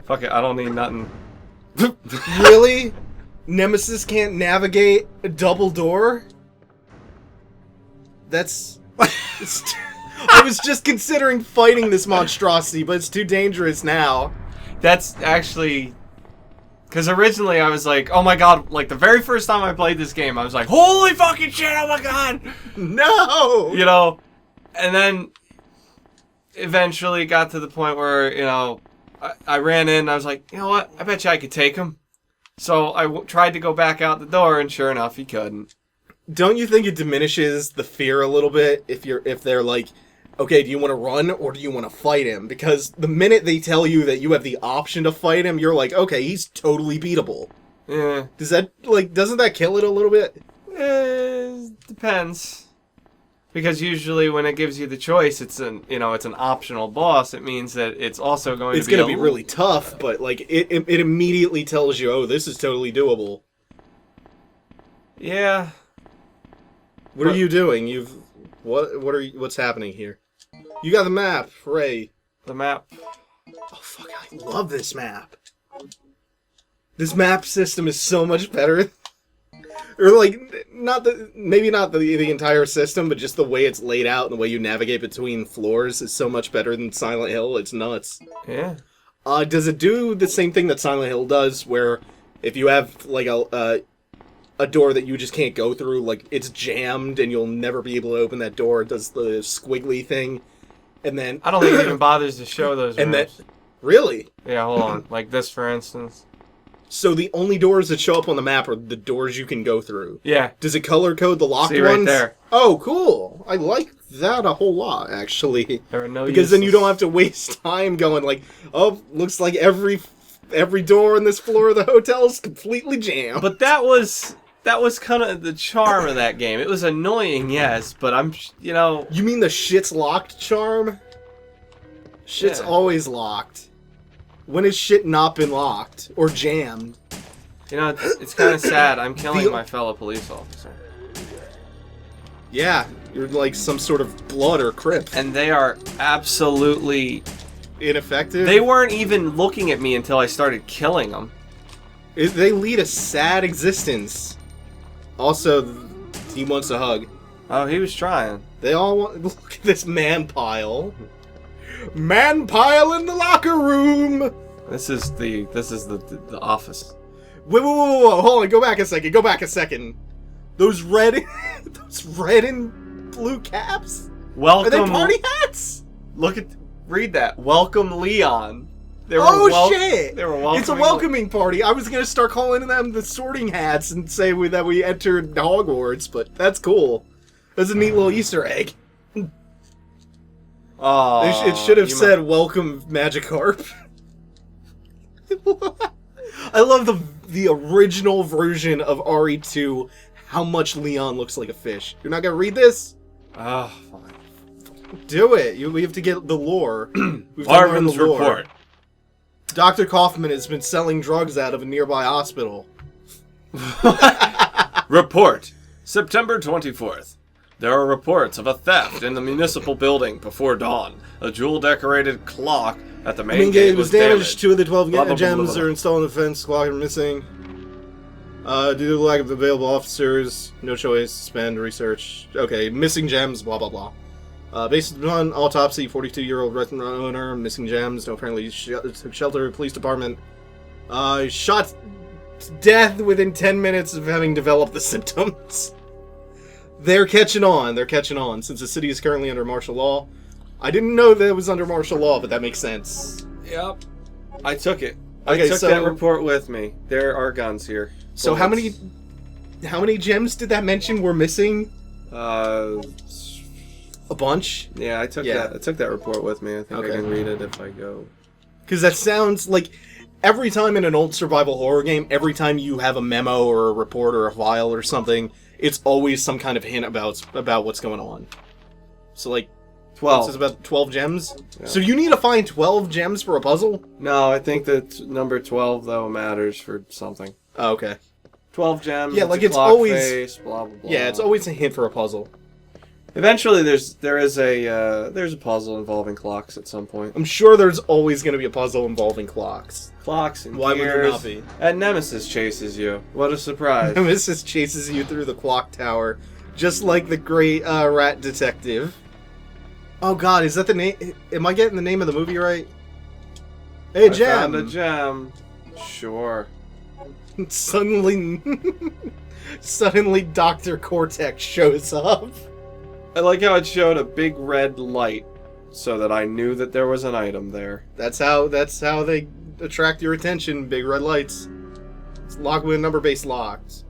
Fuck it, I don't need nothing. Really? Nemesis can't navigate a double door? That's... I was just considering fighting this monstrosity, but it's too dangerous now. That's actually... Because originally I was like, oh my god, like the very first time I played this game, I was like, holy fucking shit, oh my god! No! You know, and then eventually got to the point where, you know, I ran in and I was like, you know what, I bet you I could take him. So I tried to go back out the door, and sure enough, he couldn't. Don't you think it diminishes the fear a little bit if they're like, okay, do you want to run or do you want to fight him? Because the minute they tell you that you have the option to fight him, you're like, okay, he's totally beatable. Yeah. Doesn't that kill it a little bit? Depends. Because usually when it gives you the choice, it's an optional boss. It means that it's also going to be really tough, but like it immediately tells you, oh, this is totally doable. Yeah. What are you doing? What's happening here? You got the map, Ray. The map. Oh fuck, I love this map. This map system is so much better. Or like, maybe not the entire system, but just the way it's laid out and the way you navigate between floors is so much better than Silent Hill. It's nuts. Yeah. Does it do the same thing that Silent Hill does, where if you have like a door that you just can't go through, like it's jammed and you'll never be able to open that door, it does the squiggly thing, and then I don't think it even bothers to show those rooms. and then really? Yeah, hold on. Like this, for instance. So the only doors that show up on the map are the doors you can go through. Yeah. Does it color code the locked See ones? right there. Oh, cool. I like that a whole lot, actually. There are no because then you don't have to waste time going like, oh, looks like every door on this floor of the hotel is completely jammed. But that was kind of the charm of that game. It was annoying, yes, but You mean the shit's locked charm? Shit's always locked. When has shit not been locked? Or jammed? You know, it's kind of sad. I'm killing my fellow police officer. Yeah, you're like some sort of blood or crip. And they are absolutely... ineffective? They weren't even looking at me until I started killing them. They lead a sad existence. Also, he wants a hug. Oh, he was trying. They all want... Look at this man pile. Man pile in the locker room! This is the office. Wait, hold on, go back a second. Those red and blue caps? Welcome. Are they party hats? Read that. Welcome, Leon. Shit! They were welcoming. It's a welcoming party. I was gonna start calling them the sorting hats and say that we entered Hogwarts, but that's cool. That's a neat little Easter egg. Oh, it should have said, welcome, Magikarp. I love the original version of RE2, how much Leon looks like a fish. You're not gonna read this? Oh, fine. Do it. We have to get the lore. Marvin's report. Dr. Kaufman has been selling drugs out of a nearby hospital. Report. September 24th. There are reports of a theft in the municipal building before dawn. A jewel-decorated clock at the main gate was damaged. 2 of the 12 Blah, blah, gems blah, blah, blah. are installed in the fence. Clock are missing. Due to the lack of available officers, no choice, spend, research. Okay, missing gems, blah, blah, blah. Based on autopsy, 42-year-old restaurant owner, missing gems, apparently took shelter at police department. Shot to death within 10 minutes of having developed the symptoms. They're catching on, since the city is currently under martial law. I didn't know that it was under martial law, but that makes sense. Yep. I took it. Okay, I took so that report with me. There are guns here. So how many gems did that mention were missing? A bunch? Yeah, I took that report with me. I think I can read it if I go. Because that sounds like every time in an old survival horror game, every time you have a memo or a report or a file or something, it's always some kind of hint about what's going on. So like 12. It's about 12 gems? Yeah. So you need to find 12 gems for a puzzle? No, I think that number 12 though matters for something. Oh, okay. 12 gems. Yeah, like a it's clock always face, blah blah blah. Yeah, it's always a hint for a puzzle. Eventually, there's a puzzle involving clocks at some point. I'm sure there's always going to be a puzzle involving clocks. Clocks and Why would there gears. not be? And Nemesis chases you. What a surprise! Nemesis chases you through the clock tower, just like the great rat detective. Oh God, is that the name? Am I getting the name of the movie right? Hey, I Gem. found a gem. Sure. Suddenly, Dr. Cortex shows up. I like how it showed a big red light, so that I knew that there was an item there. That's how they attract your attention. Big red lights. It's locked with number-based locks.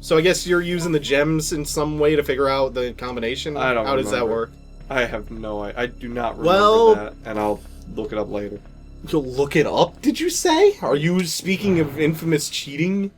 So I guess you're using the gems in some way to figure out the combination. I don't How does that remember. work? I have no idea. I do not remember Well- that, and I'll look it up later. You'll look it up, did you say? Are you speaking of infamous cheating?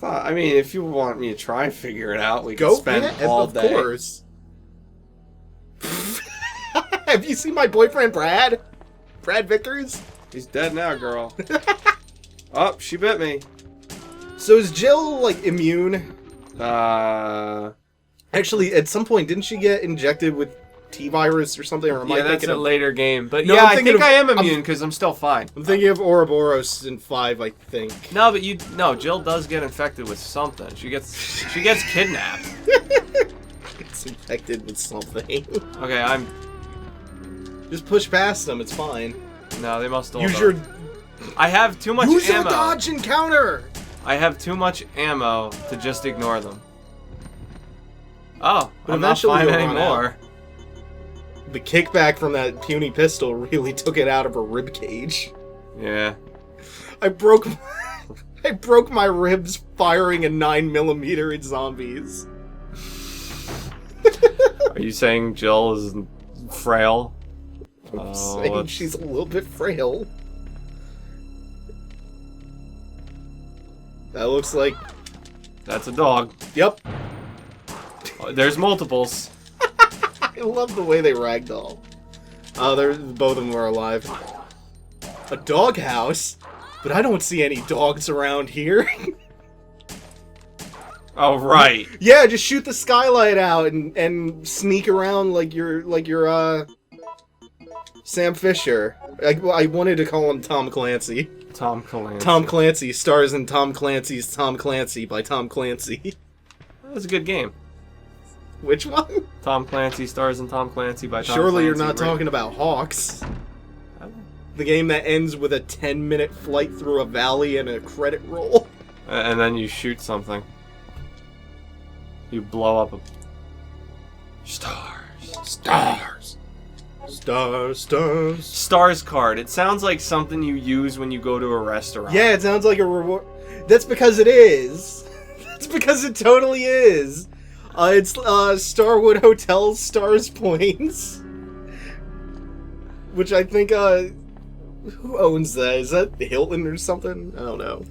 I mean, if you want me to try and figure it out, we Go, can spend yeah, all of day. course. Have you seen my boyfriend, Brad? Brad Vickers? He's dead now, girl. Oh, she bit me. So is Jill, like, immune? Actually, at some point, didn't she get injected with T-virus or something? Or am I Yeah, that's thinking a of... later game. But No, yeah, I'm I thinking think of- I am immune because I'm still fine. I'm thinking of Ouroboros in 5, I think. No, but Jill does get infected with something. She gets kidnapped. It's infected with something. Okay, I'm. Just push past them, it's fine. No, they must all. Use die. your... I have too much Use your ammo. dodge and counter! I have too much ammo to just ignore them. Oh, But I'm not eventually fine you'll run anymore. The kickback from that puny pistol really took it out of her rib cage. Yeah. I broke my ribs firing a 9mm at zombies. Are you saying Jill is frail? I'm saying let's- she's a little bit frail. That looks like... That's a dog. Yep. Oh, there's multiples. I love the way they ragdoll. Both of them are alive. A doghouse? But I don't see any dogs around here. Oh right. Yeah, just shoot the skylight out and sneak around like you're Sam Fisher. I wanted to call him Tom Clancy. Tom Clancy. Tom Clancy stars in Tom Clancy's Tom Clancy by Tom Clancy. That's a good game. Which one? Tom Clancy stars in Tom Clancy by Tom Surely you're Clancy, not right? talking about Hawks. The game that ends with a 10-minute flight through a valley and a credit roll. And then you shoot something. You blow up a... Stars. Stars. Stars, stars. Stars card. It sounds like something you use when you go to a restaurant. Yeah, it sounds like a reward. That's because it is. That's because it totally is. It's Starwood Hotel Stars Points. Which I think, who owns that? Is that Hilton or something? I don't know.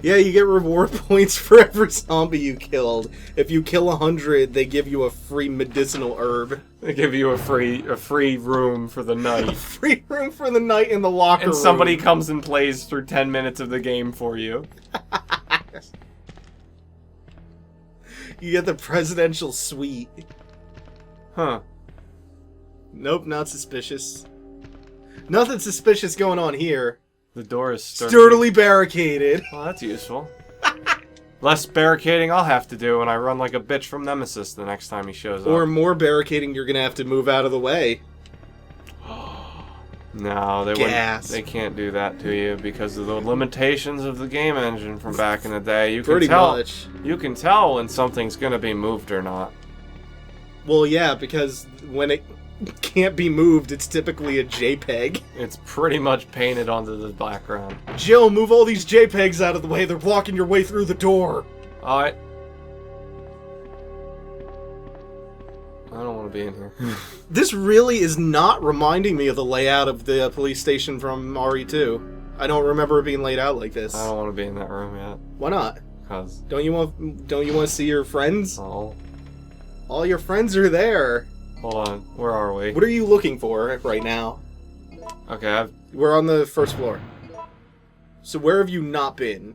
Yeah, you get reward points for every zombie you killed. If you kill 100, they give you a free medicinal herb. They give you a free room for the A night. free room for the night in the locker And room. somebody comes and plays through 10 minutes of the game for you. You get the presidential suite. Huh. Nope, not suspicious. Nothing suspicious going on here. The door is Sturdily barricaded. Well, that's useful. Less barricading I'll have to do when I run like a bitch from Nemesis the next time he shows Or up. more barricading, you're gonna have to move out of the way. No, they Gasp. wouldn't. They can't do that to you because of the limitations of the game engine from back in the day. You can Pretty tell. much. You can tell when something's gonna be moved or not. Well, yeah, because when it can't be moved, it's typically a JPEG. It's pretty much painted onto the background. Jill, move all these JPEGs out of the way. They're blocking your way through the door. Alright. I don't want to be in here. This really is not reminding me of the layout of the police station from RE2. I don't remember it being laid out like this. I don't want to be in that room yet. Why not? Because, Don't you want to see your friends? oh. All your friends are there. Hold on. Where are we? What are you looking for right now? Okay, We're on the first floor. So where have you not been?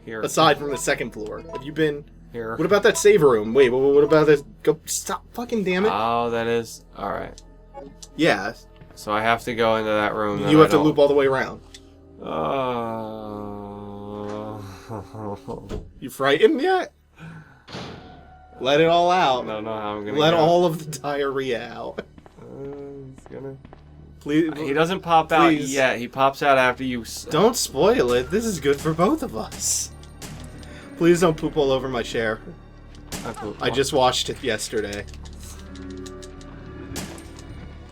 here. Aside from the second floor. Have you been... Here. What about that save room? Wait, what about this? Go, stop fucking damn it. Oh, that is... Alright. Yeah. So I have to go into that room. You have to loop all the way around. You frightened yet? Let it all out. I don't know how I'm gonna Let go. all of the diarrhea out. He's gonna... Please. He doesn't pop out yet. He pops out after you... Don't spoil it. This is good for both of us. Please don't poop all over my chair. I just washed it yesterday.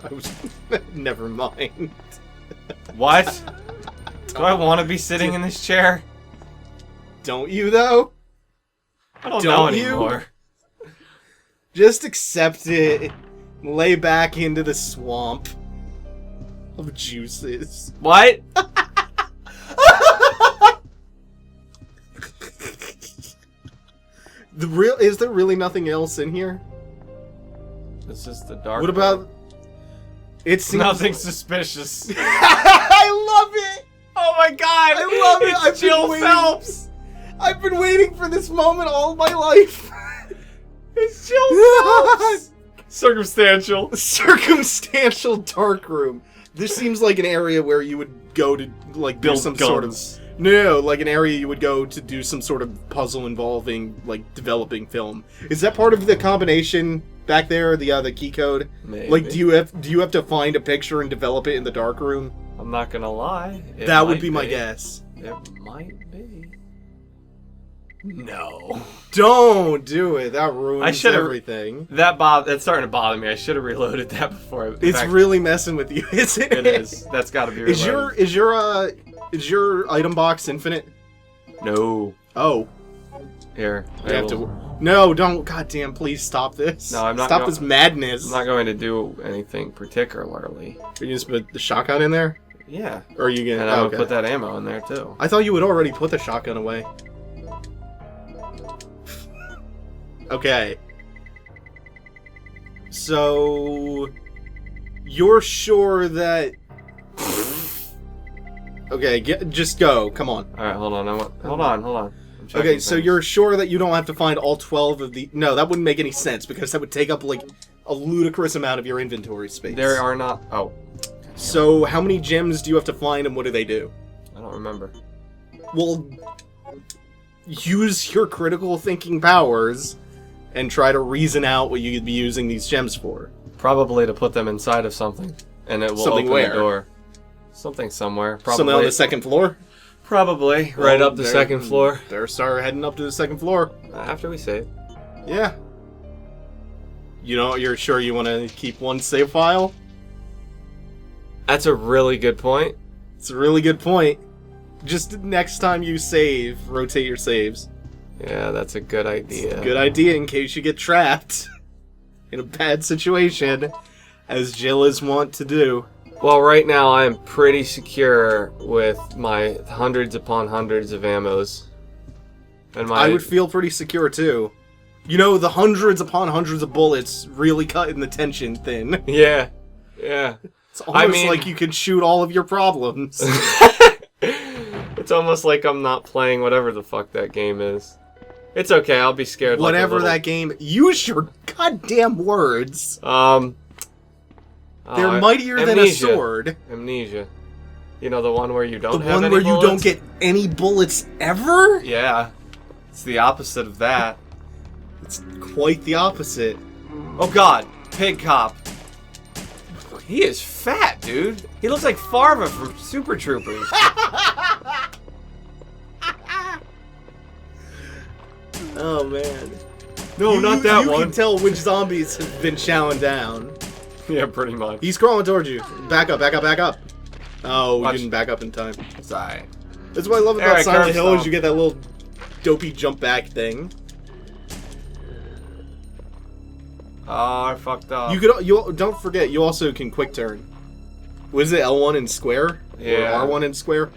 I was... Never mind. What? Do I want to be sitting in this chair? Don't you, though? I don't know you? anymore. Just accept it. Lay back into the swamp of juices. What? Is there really nothing else in here? This is the dark. What about... It seems... Nothing suspicious. I love it! Oh my god! I love it! It's Cole Phelps! I've been waiting for this moment all my life. It's Cole Phelps! Circumstantial. Circumstantial darkroom. This seems like an area where you would go to, like, Build do some guns. sort of... No, like an area you would go to do some sort of puzzle involving, like, developing film. Is that part of the combination back there, the key code? Maybe. Like, do you have to find a picture and develop it in the darkroom? I'm not gonna lie. That would be my guess. It might be. No. Don't do it. That ruins I should've- everything. That's starting to bother me. I should have reloaded that before. It's really messing with you, isn't it? It is. That's got to be reloaded. Is your item box infinite? No. Oh. Here. You have to... No, don't. Goddamn, please stop this. No, I'm not. Stop this madness. I'm not going to do anything particularly. Are you just put the shotgun in there? Yeah. Or are you gonna... And I'm going to put that ammo in there, too. I thought you had already put the shotgun away. Okay. So... You're sure that... Okay, just go. Come on. Alright, hold on. Hold on. I'm checking Okay, so things. you're sure that you don't have to find all 12 of the... No, that wouldn't make any sense, because that would take up, like, a ludicrous amount of your inventory space. There are not... Oh. So, how many gems do you have to find, and what do they do? I don't remember. Well, use your critical thinking powers, and try to reason out what you'd be using these gems for. Probably to put them inside of something. And it will Something open where? the door. Something somewhere. Probably. Something on the second floor? Probably. Well, Right up the second floor. They're start heading up to the second floor. After we save. Yeah. You know, you're sure you want to keep one save file? That's a really good point. It's a really good point. Just next time you save, rotate your saves. Yeah, that's a good idea. Good idea in case you get trapped in a bad situation, as Jill is wont to do. Well, right now I am pretty secure with my hundreds upon hundreds of ammos. And I would feel pretty secure too. You know, the hundreds upon hundreds of bullets really cutting the tension thin. Yeah. It's almost like you can shoot all of your problems. It's almost like I'm not playing whatever the fuck that game is. It's okay, I'll be scared. Whatever that game. Use your goddamn words. They're mightier than a sword. Amnesia. You know, the one where you don't The have one any where you bullets? don't get any bullets ever? Yeah. It's the opposite of that. It's quite the opposite. Oh god, Pig Cop. He is fat, dude. He looks like Farva from Super Troopers. Oh man. No, not that you one. You can tell which zombies have been chowing down. Yeah, pretty much. He's crawling towards you. Back up, back up, back up. Oh, Watch. we didn't back up in time. It's alright. That's what I love about Alright, Silent curve Hill is stomp. you get that little dopey jump back thing. Oh, I fucked up. You don't forget you also can quick turn. Was it L1 in square? Yeah. Or R1 in square?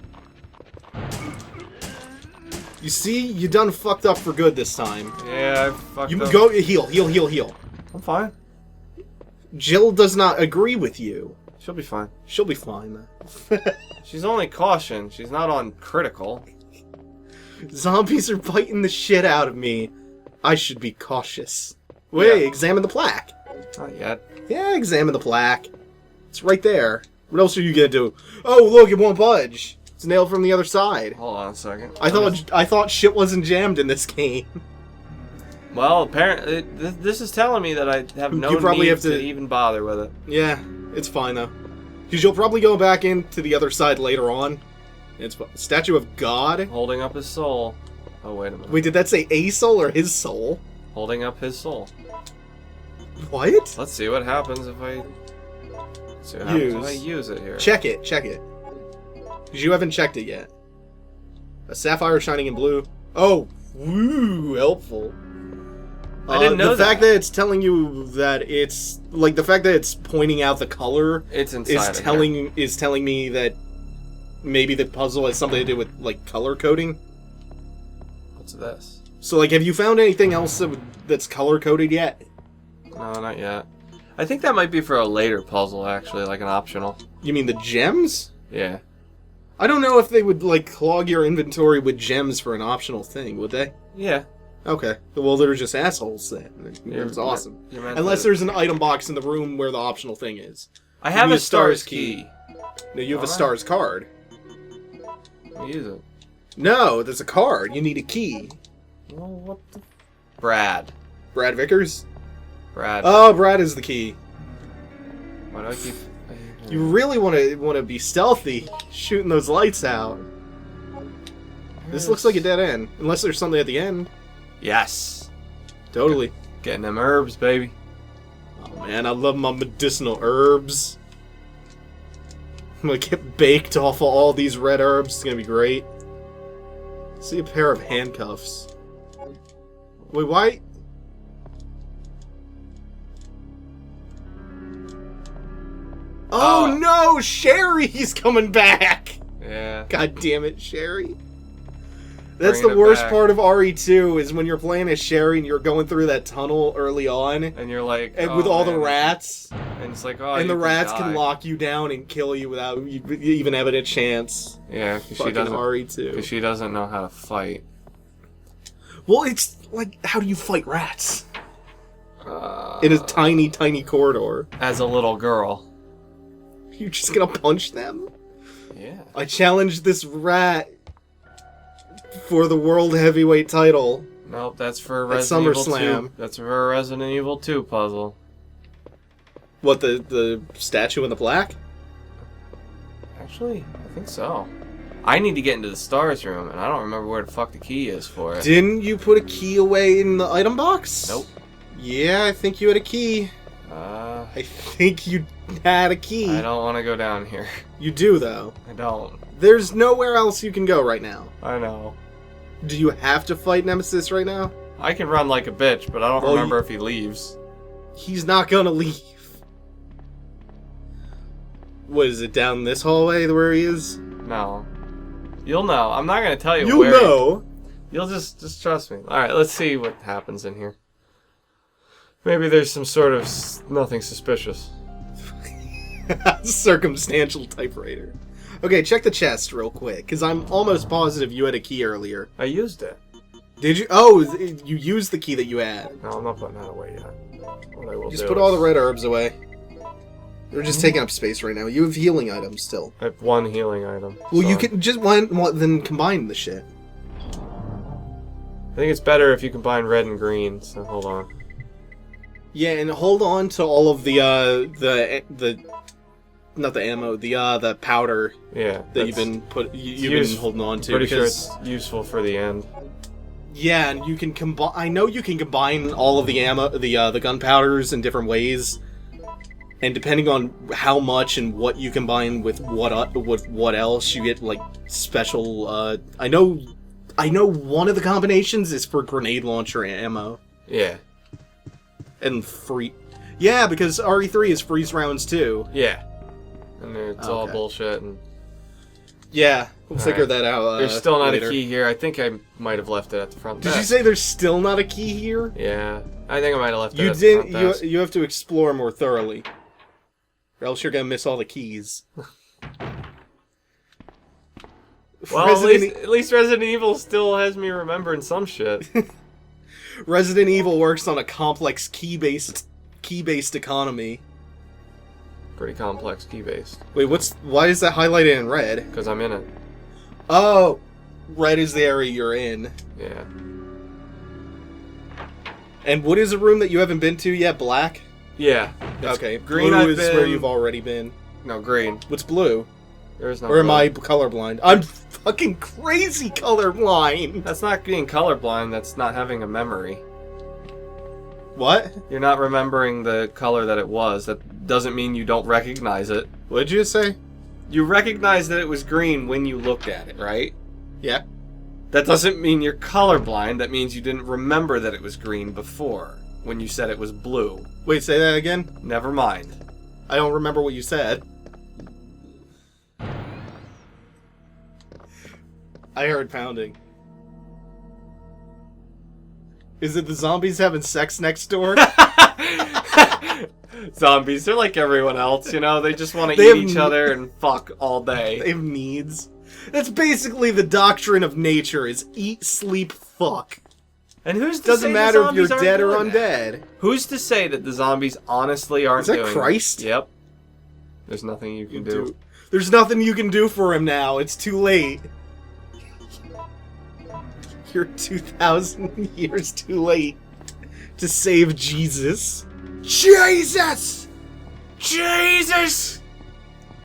You see, you done fucked up for good this time. Yeah, I fucked You up. go heal. I'm fine. Jill does not agree with you. She'll be fine. She'll be fine though. She's only caution. She's not on critical. Zombies are biting the shit out of me. I should be cautious. Wait, Yeah. examine the plaque. Not yet. Yeah, examine the plaque. It's right there. What else are you gonna do? Oh, look, it won't budge. It's nailed from the other side. Hold on a second. I thought shit wasn't jammed in this game. Well, apparently, this is telling me that I have no need to even bother with it. Yeah, it's fine though. Because you'll probably go back into the other side later on. It's Statue of God. Holding up his soul. Oh, wait a minute. Wait, did that say a soul or his soul? Holding up his soul. What? Let's see what happens if I... use it here. Check it. Because you haven't checked it yet. A sapphire shining in blue. Oh, woo, helpful. I didn't know the fact that it's telling you that it's like the fact that it's pointing out the color. It's inside is telling me that maybe the puzzle has something to do with like color coding. What's this? So like, have you found anything else that's color coded yet? No, not yet. I think that might be for a later puzzle, actually, like an optional. You mean the gems? Yeah. I don't know if they would like clog your inventory with gems for an optional thing, would they? Yeah. Okay. Well, they're just assholes then. It's awesome. Unless there's an item box in the room where the optional thing is. I have a star's key. No, you have a star's card. Use it. No, there's a card. You need a key. Well, what the... Brad. Brad Vickers? Brad. Oh, Brad is the key. Why do I keep... You really want to be stealthy, shooting those lights out. This looks like a dead end. Unless there's something at the end. Yes. Totally. Getting them herbs, baby. Oh man, I love my medicinal herbs. I'm gonna get baked off of all these red herbs. It's gonna be great. See a pair of handcuffs. Wait, why? Oh no, Sherry's coming back! Yeah. God damn it, Sherry. That's the worst part of RE2 is when you're playing as Sherry and you're going through that tunnel early on. And you're like... And with all the rats. And it's like, oh, and the rats can lock you down and kill you without you even having a chance. Yeah, because she doesn't. RE2. Because she doesn't know how to fight. Well, it's like, how do you fight rats? In a tiny, tiny corridor. As a little girl. You're just gonna punch them? Yeah. I challenged this rat for the World Heavyweight title. Nope, that's for Resident Evil 2. That's for a Resident Evil 2 puzzle. What, the statue in the black? Actually, I think so. I need to get into the stars room, and I don't remember where the fuck the key is for it. Didn't you put a key away in the item box? Nope. Yeah, I think you had a key. I think you had a key. I don't want to go down here. You do, though. I don't. There's nowhere else you can go right now. I know. Do you have to fight Nemesis right now? I can run like a bitch, but I don't remember if he leaves. He's not gonna leave. What, is it down this hallway where he is? No. You'll know. I'm not gonna tell you where. You'll know. You'll just trust me. Alright, let's see what happens in here. Maybe there's some sort of nothing suspicious. Circumstantial typewriter. Okay, check the chest real quick, because I'm almost positive you had a key earlier. I used it. Did you? Oh, you used the key that you had. No, I'm not putting that away yet. What I will just put all the red herbs away. They're just taking up space right now. You have healing items still. I have one healing item. Well, you can just then combine the shit. I think it's better if you combine red and green, so hold on. Yeah, and hold on to all of the not the ammo, the powder. Yeah, that you've been holding on to. Pretty sure it's useful for the end. Yeah, and you can combine. I know you can combine all of the ammo, the gunpowders in different ways, and depending on how much and what you combine with what else, you get like special. I know one of the combinations is for grenade launcher ammo. Yeah. And free. Yeah, because RE3 is freeze rounds too. Yeah. And it's all bullshit. And yeah, we'll figure that out. There's still not later. A key here. I think I might have left it at the front desk. Did you say there's still not a key here? Yeah, I think I might have left it at the front desk. You have to explore more thoroughly, or else you're gonna miss all the keys. Well, at least Resident Evil still has me remembering some shit. Resident Evil works on a complex key-based economy. Pretty complex key-based. Wait, why is that highlighted in red? Because I'm in it. Oh, red is the area you're in. Yeah. And what is a room that you haven't been to yet? Black? Yeah. Okay, green. blue I've is been... where you've already been. No, green. What's blue? There is no. Or am blue. I colorblind? I'm fucking crazy colorblind. That's not being colorblind. That's not having a memory. What? You're not remembering the color that it was. That doesn't mean you don't recognize it. What did you say? You recognize that it was green when you looked at it, right? Yeah. That doesn't mean you're colorblind. That means you didn't remember that it was green before when you said it was blue. Wait, say that again? Never mind. I don't remember what you said. I heard pounding. Is it the zombies having sex next door? Zombies, they're like everyone else, you know? They just want to They eat have each other and fuck all day. They have needs. That's basically the doctrine of nature, is eat, sleep, fuck. And who's to Doesn't say matter the if you're zombies dead or aren't doing that? undead. Who's to say that the zombies honestly aren't Is that doing Christ? that? Yep. There's nothing you can do. There's nothing you can do for him now. It's too late. You're 2,000 years too late to save Jesus. Jesus! Jesus!